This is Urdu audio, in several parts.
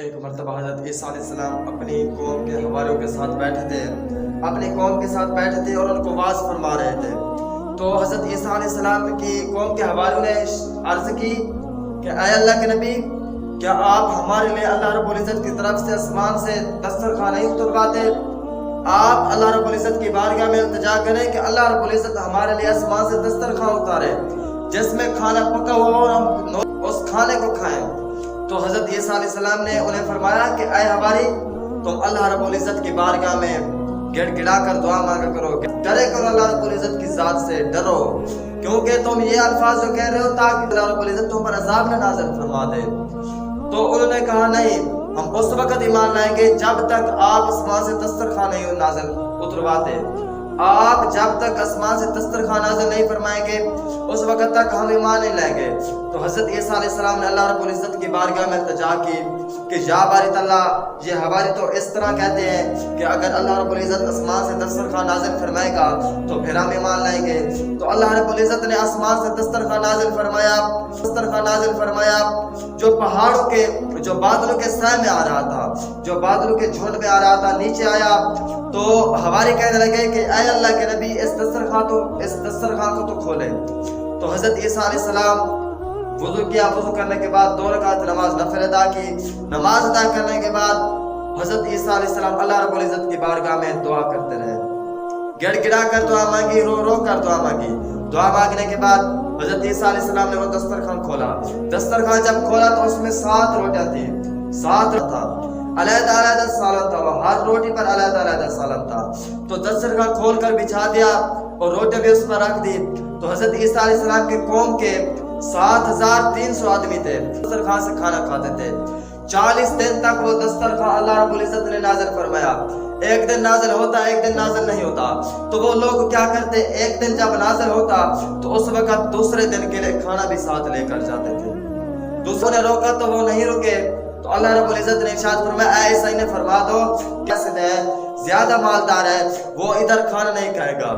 ایک مرتبہ حضرت عیسیٰ علیہ السلام اپنی قوم کے حواریوں کے ساتھ بیٹھے تھے، اپنی قوم کے ساتھ بیٹھے تھے اور ان کو واعظ فرما رہے تھے۔ تو حضرت عیسیٰ علیہ السلام کی قوم کے حواریوں نے عرض کی کہ اے اللہ کے نبی، کیا آپ ہمارے لیے اللہ رب العزت کی طرف سے آسمان سے دسترخوان نہیں اترواتے؟ آپ اللہ رب العزت کی بارگاہ میں التجا کریں کہ اللہ رب العزت ہمارے لیے آسمان سے دسترخوان اتارے جس میں کھانا پکا ہوا اور ہم اس کھانے کو کھائیں۔ تو حضرت عیسیٰ علیہ السلام نے انہیں فرمایا کہ اے حواری، تم اللہ رب العزت کی بارگاہ میں گڑ گڑا کر دعا مانگا کرو، ڈرے کرو اللہ رب العزت کی ذات سے ڈرو، کیونکہ تم یہ الفاظ جو کہہ رہے ہو تاکہ اللہ رب العزت تم پر عذاب نہ نازل فرما دے۔ تو انہوں نے کہا نہیں، ہم اس وقت ایمان لائیں گے جب تک آپ آسمان سے دسترخوان نہیں نازل اترواتے، آپ جب تک آسمان سے دسترخوان نازل نہیں فرمائیں گے اس وقت تک ہم ایمان نہیں لائیں گے۔ تو حضرت عیسیٰ علیہ السلام نے اللہ رب العزت کی بارگاہ میں التجا کی کہ یا باری اللہ، یہ حواری تو اس طرح کہتے ہیں کہ اگر اللہ رب العزت آسمان سے دسترخوان نازل فرمائے گا تو پھر ہم ایمان لائیں گے۔ تو اللہ رب العزت نے آسمان سے دسترخوان نازل فرمایا جو پہاڑوں کے، جو بادلوں کے سائے میں آ رہا تھا، جو بادلوں کے جھنڈ میں آ رہا تھا، نیچے آیا۔ تو حواری کہنے لگے کہ اے اللہ کے نبی، اس دسترخوان کو تو کھولے۔ تو حضرت عیسیٰ علیہ السلام وضو کیا، وضو کرنے کے بعد 2 رکعت نماز نفل ادا کی۔ نماز ادا کرنے کے بعد حضرت عیسیٰ علیہ السلام اللہ رب العزت کی بارگاہ میں دعا کرتے رہے، گڑ گڑا کر دعا مانگی، رو رو کر دعا مانگی۔ دعا مانگنے کے بعد حضرت عیسیٰ علیہ السلام نے وہ دسترخوان کھولا۔ دسترخوان جب کھولا تو اس میں 7 روٹیاں تھیں، 7 تھا، علیحدہ علیحدہ سالن تھا، وہ ہر روٹی پر علیحدہ علیحدہ سالن تھا۔ تو دسترخوان کھول کر بچھا دیا اور روٹیاں بھی اس پر رکھ دی۔ تو حضرت عیسیٰ علیہ السلام کے قوم کے 7300 آدمی تھے، دسترخوان سے کھانا کھاتے تھے۔ 40 دن تک وہ دسترخوان اللہ رب العزت نے نازل فرمایا۔ ایک دن نازل ہوتا، ایک دن نازل نہیں ہوتا۔ تو وہ لوگ کیا کرتے، ایک دن جب نازل ہوتا تو اس وقت دوسرے دن کے لیے کھانا بھی ساتھ لے کر جاتے تھے۔ دوسروں نے روکا تو وہ نہیں رکے، تو اللہ رب العزت نے ارشاد فرمایا اے عیسیٰ نے فرما دو کیسے ہے، زیادہ مالدار ہے، وہ ادھر کھانا نہیں کھائے گا۔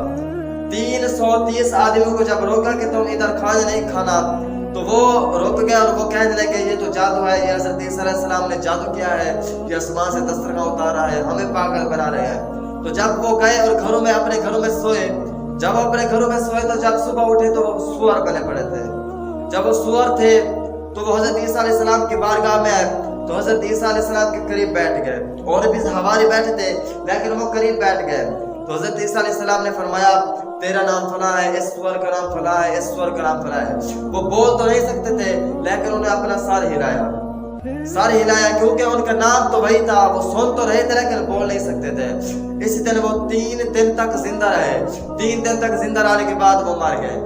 330 آدمیوں کو جب روکا کہ تم ادھر کھانا نہیں کھانا تو وہ رک گیا اور وہ کہنے لگے یہ تو جادو ہے، یہ حضرت عیسیٰ علیہ السلام نے جادو کیا ہے، یہ آسمان سے دسترخوان اتارا ہے، ہمیں پاگل بنا رہے ہیں۔ تو جب وہ گئے اور اپنے گھروں میں سوئے، جب اپنے گھروں میں سوئے تو جب صبح اٹھے تو وہ سور بنے پڑے تھے۔ جب وہ سور تھے تو وہ حضرت عیسیٰ علیہ السلام کی بارگاہ میں آئے تو حضرت عیسیٰ علیہ السلام کے قریب بیٹھ گئے، اور بھی حواری بیٹھے تھے لیکن وہ قریب بیٹھ گئے۔ تو حضرت عیسیٰ علیہ السلام نے فرمایا تیرا نام فلاں ہے، اس سور کا نام فلاں ہے، اس سور کا نام فلاں ہے۔ وہ بول تو نہیں سکتے تھے لیکن انہوں نے اپنا سر ہلایا کیونکہ ان کا نام تو وہی تھا، وہ سن تو رہے تھے لیکن بول نہیں سکتے تھے۔ اسی دن وہ 3 دن تک زندہ رہے، 3 دن تک زندہ رہنے کے بعد وہ مر گئے۔